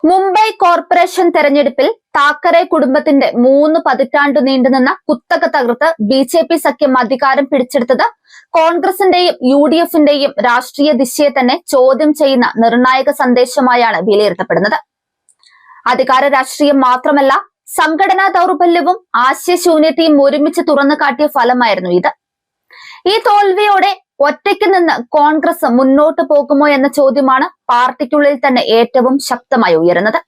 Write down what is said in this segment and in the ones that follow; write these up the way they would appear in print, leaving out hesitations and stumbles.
Mumbai corporation തെരഞ്ഞെടുപ്പിൽ താക്കറെ കുടുംബത്തിന്റെ 3 പതിറ്റാണ്ടു നീണ്ടുനിന്ന കുത്തക തകർത്ത് ബി.ജെ.പി. സഖ്യം അധികാരം പിടിച്ചെടുത്തത് കോൺഗ്രസിന്റെയും യു.ഡി.എഫിന്റെയും രാഷ്ട്രീയ ദിശയെ തന്നെ ചോദ്യം ചെയ്യുന്ന നിർണായക സന്ദേശമായാണ് വിലയിരുത്തപ്പെടുന്നത്. അധികാര രാഷ്ട്രീയം മാത്രമല്ല, സംഘടനാ ദൗർബല്യവും ആശയശൂന്യതയും ഒരുമിച്ച് തുറന്നു കാട്ടിയ ഫലമായിരുന്നു ഇത്. ഈ തോൽവിയോടെ ഒറ്റയ്ക്ക് നിന്ന് കോൺഗ്രസ് മുന്നോട്ട് പോകുമോ എന്ന ചോദ്യമാണ് പാർട്ടിക്കുള്ളിൽ തന്നെ ഏറ്റവും ശക്തമായി ഉയരുന്നത്.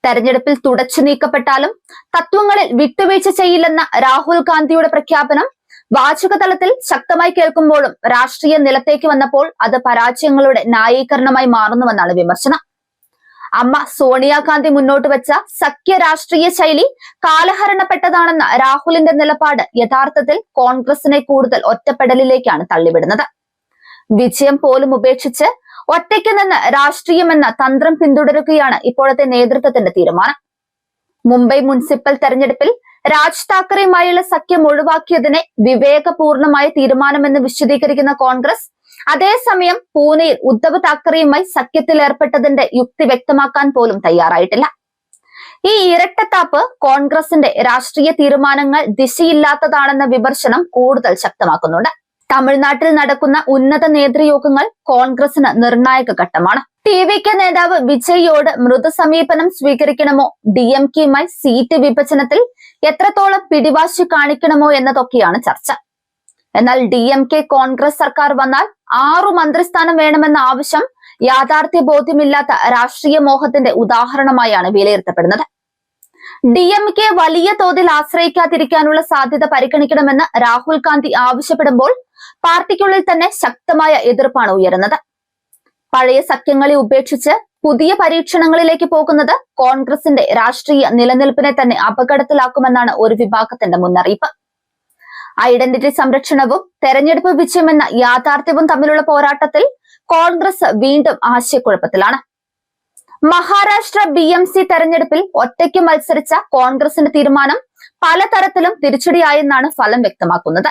തെരഞ്ഞെടുപ്പിൽ തുടച്ചു നീക്കപ്പെട്ടാലും തത്വങ്ങളിൽ വിട്ടുവീഴ്ച ചെയ്യില്ലെന്ന രാഹുൽ ഗാന്ധിയുടെ പ്രഖ്യാപനം വാചകതലത്തിൽ ശക്തമായി കേൾക്കുമ്പോഴും രാഷ്ട്രീയ നിലത്തേക്ക് വന്നപ്പോൾ അത് പരാജയങ്ങളുടെ ന്യായീകരണമായി മാറുന്നുവെന്നാണ് വിമർശനം. അമ്മ സോണിയാഗാന്ധി മുന്നോട്ട് വെച്ച സഖ്യ രാഷ്ട്രീയ ശൈലി കാലഹരണപ്പെട്ടതാണെന്ന രാഹുലിന്റെ നിലപാട് യഥാർത്ഥത്തിൽ കോൺഗ്രസിനെ കൂടുതൽ ഒറ്റപ്പെടലിലേക്കാണ് തള്ളിവിടുന്നത്. വിജയം പോലും ഉപേക്ഷിച്ച് ഒറ്റയ്ക്ക് നിന്ന് രാഷ്ട്രീയമെന്ന തന്ത്രം പിന്തുടരുകയാണ് ഇപ്പോഴത്തെ നേതൃത്വത്തിന്റെ തീരുമാനം. മുംബൈ മുനിസിപ്പൽ തെരഞ്ഞെടുപ്പിൽ രാജ് താക്കറെയുമായുള്ള സഖ്യം ഒഴിവാക്കിയതിനെ വിവേകപൂർണമായ തീരുമാനമെന്ന് വിശദീകരിക്കുന്ന കോൺഗ്രസ്, അതേസമയം പൂനെയിൽ ഉദ്ധവ് താക്കറെയുമായി സഖ്യത്തിൽ ഏർപ്പെട്ടതിന്റെ യുക്തി വ്യക്തമാക്കാൻ പോലും തയ്യാറായിട്ടില്ല. ഈ ഇരട്ടത്താപ്പ് കോൺഗ്രസിന്റെ രാഷ്ട്രീയ തീരുമാനങ്ങൾ ദിശയില്ലാത്തതാണെന്ന വിമർശനം കൂടുതൽ ശക്തമാക്കുന്നുണ്ട്. തമിഴ്നാട്ടിൽ നടക്കുന്ന ഉന്നത നേതൃയോഗങ്ങൾ കോൺഗ്രസിന് നിർണായക ഘട്ടമാണ്. ടി.വി.കെ നേതാവ് വിജയിയോട് മൃദു സമീപനം സ്വീകരിക്കണമോ, ഡി.എം.കെയുമായി സീറ്റ് വിഭജനത്തിൽ എത്രത്തോളം പിടിവാശി കാണിക്കണമോ എന്നതൊക്കെയാണ് ചർച്ച. എന്നാൽ ഡി.എം.കെ കോൺഗ്രസ് സർക്കാർ വന്നാൽ 6 മന്ത്രിസ്ഥാനം വേണമെന്ന ആവശ്യം യാഥാർത്ഥ്യ ബോധ്യമില്ലാത്ത രാഷ്ട്രീയ മോഹത്തിന്റെ ഉദാഹരണമായാണ് വിലയിരുത്തപ്പെടുന്നത്. ഡി.എം.കെ വലിയ തോതിൽ ആശ്രയിക്കാതിരിക്കാനുള്ള സാധ്യത പരിഗണിക്കണമെന്ന് രാഹുൽ ഗാന്ധി ആവശ്യപ്പെടുമ്പോൾ പാർട്ടിക്കുള്ളിൽ തന്നെ ശക്തമായ എതിർപ്പാണ് ഉയരുന്നത്. പഴയ സഖ്യങ്ങളെ ഉപേക്ഷിച്ച് പുതിയ പരീക്ഷണങ്ങളിലേക്ക് പോകുന്നത് കോൺഗ്രസിന്റെ രാഷ്ട്രീയ നിലനിൽപ്പിനെ തന്നെ അപകടത്തിലാക്കുമെന്നാണ് ഒരു വിഭാഗത്തിന്റെ മുന്നറിയിപ്പ്. ഐഡന്റിറ്റി സംരക്ഷണവും തെരഞ്ഞെടുപ്പ് വിജയമെന്ന യാഥാർത്ഥ്യവും തമ്മിലുള്ള പോരാട്ടത്തിൽ കോൺഗ്രസ് വീണ്ടും ആശയക്കുഴപ്പത്തിലാണ്. മഹാരാഷ്ട്ര ബി.എം.സി തെരഞ്ഞെടുപ്പിൽ ഒറ്റയ്ക്ക് മത്സരിച്ച കോൺഗ്രസിന്റെ തീരുമാനം പലതരത്തിലും തിരിച്ചടിയായെന്നാണ് ഫലം വ്യക്തമാക്കുന്നത്.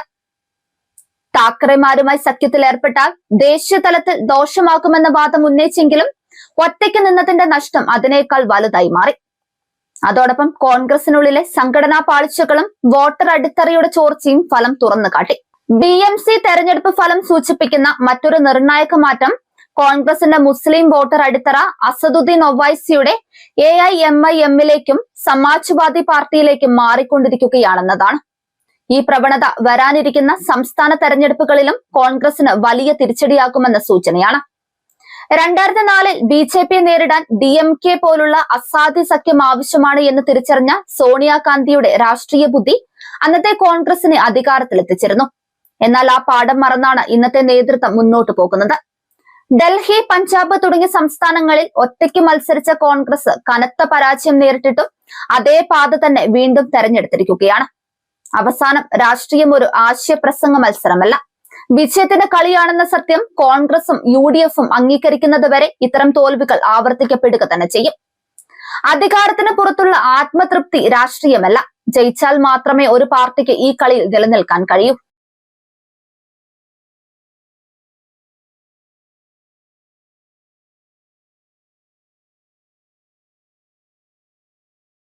താക്കറെമാരുമായി സഖ്യത്തിൽ ഏർപ്പെട്ടാൽ ദേശീയ തലത്തിൽ ദോഷമാകുമെന്ന വാദം ഉന്നയിച്ചെങ്കിലും ഒറ്റയ്ക്ക് നിന്നതിന്റെ നഷ്ടം അതിനേക്കാൾ വലുതായി മാറി. അതോടൊപ്പം കോൺഗ്രസിനുള്ളിലെ സംഘടനാ പാളിച്ചകളും വോട്ടർ അടിത്തറയുടെ ചോർച്ചയും ഫലം തുറന്നു കാട്ടി. ബി.എം.സി തെരഞ്ഞെടുപ്പ് ഫലം സൂചിപ്പിക്കുന്ന മറ്റൊരു നിർണായക മാറ്റം കോൺഗ്രസിന്റെ മുസ്ലിം വോട്ടർ അടിത്തറ അസദുദ്ദീൻ ഒവൈസിയുടെ AIMIMലേക്കും സമാജ്വാദി പാർട്ടിയിലേക്കും മാറിക്കൊണ്ടിരിക്കുകയാണെന്നതാണ്. ഈ പ്രവണത വരാനിരിക്കുന്ന സംസ്ഥാന തെരഞ്ഞെടുപ്പുകളിലും കോൺഗ്രസിന് വലിയ തിരിച്ചടിയാകുമെന്ന സൂചനയാണ്. 2004-ൽ ബി.ജെ.പിയെ നേരിടാൻ ഡി.എം.കെ പോലുള്ള അസാധ്യ സഖ്യം ആവശ്യമാണ് എന്ന് തിരിച്ചറിഞ്ഞ സോണിയാഗാന്ധിയുടെ രാഷ്ട്രീയ ബുദ്ധി അന്നത്തെ കോൺഗ്രസിനെ അധികാരത്തിലെത്തിച്ചിരുന്നു. എന്നാൽ ആ പാഠം മറന്നാണ് ഇന്നത്തെ നേതൃത്വം മുന്നോട്ട് പോകുന്നത്. ഡൽഹി, പഞ്ചാബ് തുടങ്ങിയ സംസ്ഥാനങ്ങളിൽ ഒറ്റയ്ക്ക് മത്സരിച്ച കോൺഗ്രസ് കനത്ത പരാജയം നേരിട്ടിട്ടും അതേ പാത തന്നെ വീണ്ടും തെരഞ്ഞെടുത്തിരിക്കുകയാണ്. അവസാനം രാഷ്ട്രീയം ഒരു ആശയപ്രസംഗ മത്സരമല്ല, വിജയത്തിന്റെ കളിയാണെന്ന സത്യം കോൺഗ്രസും യു.ഡി.എഫും അംഗീകരിക്കുന്നത് വരെ ഇത്തരം തോൽവികൾ ആവർത്തിക്കപ്പെടുക തന്നെ ചെയ്യും. അധികാരത്തിന് പുറത്തുള്ള ആത്മതൃപ്തി രാഷ്ട്രീയമല്ല. ജയിച്ചാൽ മാത്രമേ ഒരു പാർട്ടിക്ക് ഈ കളിയിൽ നിലനിൽക്കാൻ കഴിയൂ.